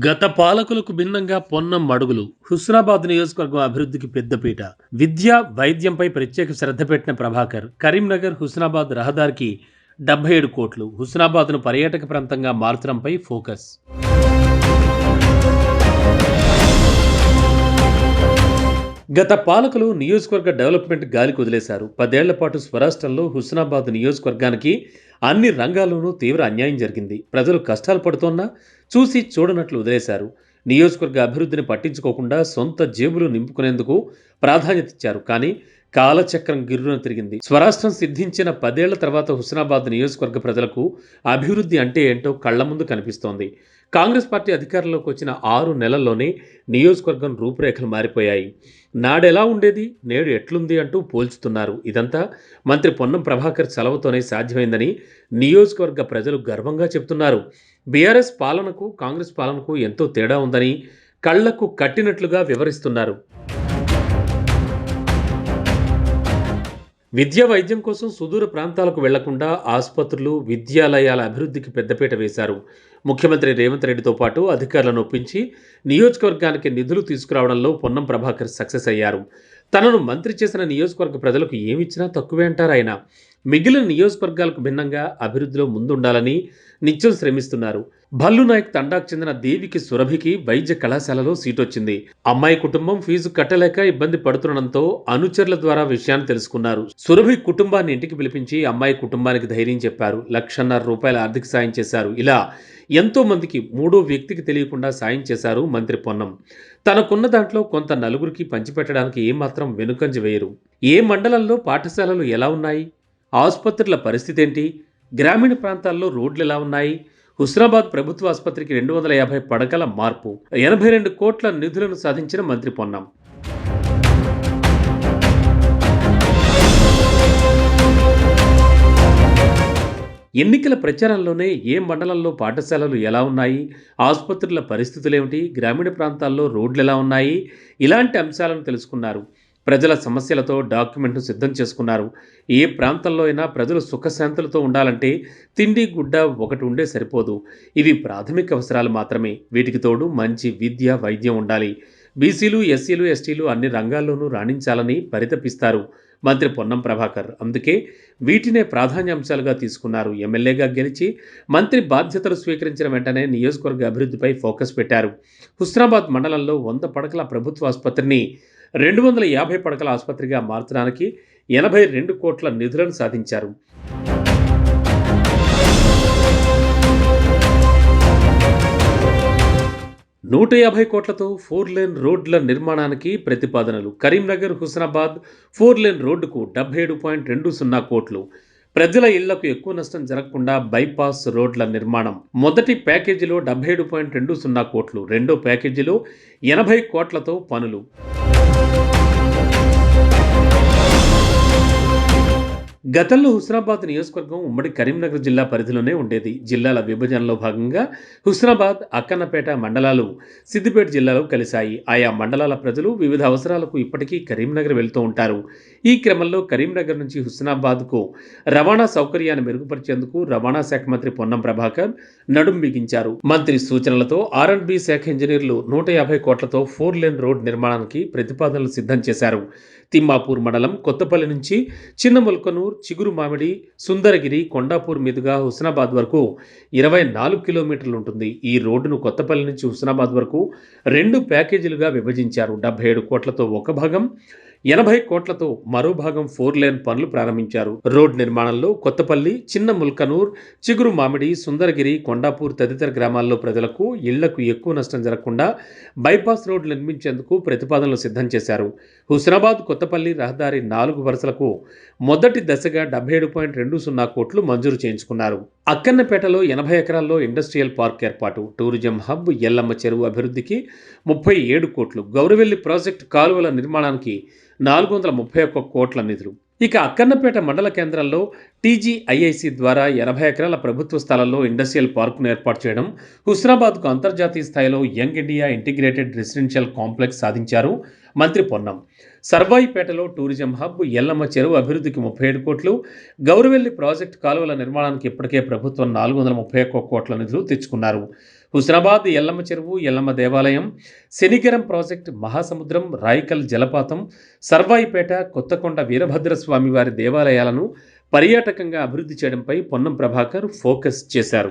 గత పాలకులకు భిన్నంగా పొన్నం అడుగులు. హుస్నాబాద్ నియోజకవర్గం అభివృద్ధికి పెద్దపీట. విద్య, వైద్యంపై ప్రత్యేక శ్రద్ధ పెట్టిన ప్రభాకర్. కరీంనగర్ హుస్నాబాద్ రహదారికి 77 కోట్లు. హుస్నాబాద్ను పర్యాటక ప్రాంతంగా మార్చడంపై ఫోకస్. గత పాలకులు నియోజకవర్గ డెవలప్మెంట్ గాలికి వదిలేశారు. 10 ఏళ్ల పాటు స్వరాష్ట్రంలో హుస్నాబాద్ నియోజకవర్గానికి అన్ని రంగాల్లోనూ తీవ్ర అన్యాయం జరిగింది. ప్రజలు కష్టాలు పడుతోన్నా చూసి చూడనట్లు వదిలేశారు. నియోజకవర్గ అభివృద్ధిని పట్టించుకోకుండా సొంత జేబులు నింపుకునేందుకు ప్రాధాన్యత ఇచ్చారు. కానీ కాలచక్రం గిర్రున తిరిగింది. స్వరాష్ట్రం సిద్ధించిన 10 ఏళ్ల తర్వాత హుస్నాబాద్ నియోజకవర్గ ప్రజలకు అభివృద్ధి అంటే ఏంటో కళ్ల ముందు కనిపిస్తోంది. కాంగ్రెస్ పార్టీ అధికారంలోకి వచ్చిన 6 నెలల్లోనే నియోజకవర్గం రూపురేఖలు మారిపోయాయి. నాడెలా ఉండేది, నేడు ఎట్లుంది అంటూ పోల్చుతున్నారు. ఇదంతా మంత్రి పొన్నం ప్రభాకర్ చలవతోనే సాధ్యమైందని నియోజకవర్గ ప్రజలు గర్వంగా చెబుతున్నారు. బీఆర్ఎస్ పాలనకు కాంగ్రెస్ పాలనకు ఎంతో తేడా ఉందని కళ్లకు కట్టినట్లుగా వివరిస్తున్నారు. విద్యా వైద్యం కోసం సుదూర ప్రాంతాలకు వెళ్లకుండా ఆసుపత్రులు, విద్యాలయాల అభివృద్ధికి పెద్దపీట వేశారు. ముఖ్యమంత్రి రేవంత్ రెడ్డితో పాటు అధికారులను ఒప్పించి నియోజకవర్గానికి నిధులు తీసుకురావడంలో పొన్నం ప్రభాకర్ సక్సెస్ అయ్యారు. తనను మంత్రి చేసిన నియోజకవర్గ ప్రజలకు ఏమిచ్చినా తక్కువే అంటారు ఆయన. మిగిలిన నియోజకవర్గాలకు భిన్నంగా అభివృద్ధిలో ముందుండాలని నిత్యం శ్రమిస్తున్నారు. భల్లు నాయక్ తండాకు చెందిన దేవికి సురభికి వైద్య కళాశాలలో సీటొచ్చింది. అమ్మాయి కుటుంబం ఫీజు కట్టలేక ఇబ్బంది పడుతుండడంతో అనుచరుల ద్వారా విషయాన్ని తెలుసుకున్నారు. సురభి కుటుంబాన్ని ఇంటికి పిలిపించి అమ్మాయి కుటుంబానికి ధైర్యం చెప్పారు. ₹1,50,000 ఆర్థిక సాయం చేశారు. ఇలా ఎంతో మందికి మూడో వ్యక్తికి తెలియకుండా సాయం చేశారు మంత్రి పొన్నం. తనకున్న దాంట్లో కొంత నలుగురికి పంచిపెట్టడానికి ఏమాత్రం వెనుకంజ వేయరు. ఏ మండలంలో పాఠశాలలు ఎలా ఉన్నాయి, ఆసుపత్రుల పరిస్థితి ఏంటి, గ్రామీణ ప్రాంతాల్లో రోడ్లు ఎలా ఉన్నాయి, హుస్నాబాద్ ప్రభుత్వ ఆసుపత్రికి 250 పడకల మార్పు, 82 కోట్ల నిధులను సాధించిన మంత్రి పొన్నం. ఎన్నికల ప్రచారంలోనే ఏ మండలంలో పాఠశాలలు ఎలా ఉన్నాయి, ఆసుపత్రుల పరిస్థితులేమిటి, గ్రామీణ ప్రాంతాల్లో రోడ్లు ఎలా ఉన్నాయి, ఇలాంటి అంశాలను తెలుసుకున్నారు. ప్రజల సమస్యలతో డాక్యుమెంట్ను సిద్ధం చేసుకున్నారు. ఏ ప్రాంతంలో అయినా ప్రజలు సుఖశాంతులతో ఉండాలంటే తిండి, గుడ్డ ఒకటి ఉండే సరిపోదు. ఇవి ప్రాథమిక అవసరాలు మాత్రమే. వీటికి తోడు మంచి విద్య, వైద్యం ఉండాలి. బీసీలు, ఎస్సీలు, ఎస్టీలు అన్ని రంగాల్లోనూ రాణించాలని పరితపిస్తారు మంత్రి పొన్నం ప్రభాకర్. అందుకే వీటినే ప్రాధాన్యాంశాలుగా తీసుకున్నారు. ఎమ్మెల్యేగా గెలిచి మంత్రి బాధ్యతలు స్వీకరించిన వెంటనే నియోజకవర్గ అభివృద్ధిపై ఫోకస్ పెట్టారు. హుస్నాబాద్ మండలంలో 100 పడకల ప్రభుత్వ ఆసుపత్రిని 250 పడకల ఆసుపత్రిగా మార్చడానికి 82 కోట్ల నిధులను సాధించారు. ₹150 కోట్లతో 4 లేన్ రోడ్ల నిర్మాణానికి ప్రతిపాదనలు. కరీంనగర్ హుస్నాబాద్ 4 లేన్ రోడ్డుకు 77.20 కోట్లు. ప్రజల ఇళ్లకు ఎక్కువ నష్టం జరగకుండా బైపాస్ రోడ్ల నిర్మాణం. మొదటి ప్యాకేజీలో 77.20 కోట్లు, రెండో ప్యాకేజీలో 80 కోట్లతో పనులు. గతంలో హుస్నాబాద్ నియోజకవర్గం ఉమ్మడి కరీంనగర్ జిల్లా పరిధిలోనే ఉండేది. జిల్లాల విభజనలో భాగంగా హుస్నాబాద్, అక్కన్నపేట మండలాలు సిద్దిపేట జిల్లాలో కలిశాయి. ఆయా మండలాల ప్రజలు వివిధ అవసరాలకు ఇప్పటికీ కరీంనగర్ వెళ్తూ ఉంటారు. ఈ క్రమంలో కరీంనగర్ నుంచి హుస్నాబాద్కు రవాణా సౌకర్యాన్ని మెరుగుపరిచేందుకు రవాణా శాఖ మంత్రి పొన్నం ప్రభాకర్ నడుం బిగించారు. మంత్రి సూచనలతో R&B శాఖ ఇంజనీర్లు 150 కోట్లతో 4 లేన్ రోడ్ నిర్మాణానికి ప్రతిపాదనలు సిద్ధం చేశారు. తిమ్మాపూర్ మండలం కొత్తపల్లి నుంచి చిన్నముల్కనూర్, చిగురు మామిడి, సుందరగిరి, కొండాపూర్ మీదుగా హుస్నాబాద్ వరకు 24 కిలోమీటర్లు ఉంటుంది. ఈ రోడ్డును కొత్తపల్లి నుంచి హుస్నాబాద్ వరకు 2 ప్యాకేజీలుగా విభజించారు. 77 కోట్లతో ఒక భాగం, 80 కోట్లతో మరో భాగం 4 లేన్ పనులు ప్రారంభించారు. రోడ్ నిర్మాణంలో కొత్తపల్లి, చిన్న ముల్కనూర్, చిగురు మామిడి, సుందరగిరి, కొండాపూర్ తదితర గ్రామాల్లో ప్రజలకు ఇళ్లకు ఎక్కువ నష్టం జరగకుండా బైపాస్ రోడ్లు నిర్మించేందుకు ప్రతిపాదనలు సిద్ధం చేశారు. హుస్నాబాద్ కొత్తపల్లి రహదారి 4 వరుసలకు మొదటి దశగా 77.20 కోట్లు మంజూరు చేయించుకున్నారు. అక్కన్నపేటలో 80 ఎకరాల్లో ఇండస్ట్రియల్ పార్క్ ఏర్పాటు, టూరిజం హబ్, ఎల్లమ్మ చెరువు అభివృద్ధికి 37 కోట్లు, గౌరవెల్లి ప్రాజెక్టు కాలువల నిర్మాణానికి 431 కోట్ల నిధులు. ఇక అక్కన్నపేట మండల కేంద్రంలో టీజీఐఐసి ద్వారా 80 ఎకరాల ప్రభుత్వ స్థలాల్లో ఇండస్ట్రియల్ పార్కును ఏర్పాటు చేయడం, హుస్నాబాద్కు అంతర్జాతీయ స్థాయిలో young India integrated residential complex సాధించారు మంత్రి పొన్నం. సర్వాయిపేటలో టూరిజం హబ్, ఎల్లమ్మ చెరువు అభివృద్ధికి 37 కోట్లు, గౌరవెల్లి ప్రాజెక్టు కాలువల నిర్మాణానికి ఇప్పటికే ప్రభుత్వం 431 కోట్ల నిధులు తెచ్చుకున్నారు. హుస్నాబాద్ ఎల్లమ్మ చెరువు, ఎల్లమ్మ దేవాలయం, శనిగరం ప్రాజెక్టు, మహాసముద్రం, రాయికల్ జలపాతం, సర్వాయిపేట, కొత్తకొండ వీరభద్రస్వామి వారి దేవాలయాలను పర్యాటకంగా అభివృద్ధి చేయడంపై పొన్నం ప్రభాకర్ ఫోకస్ చేశారు.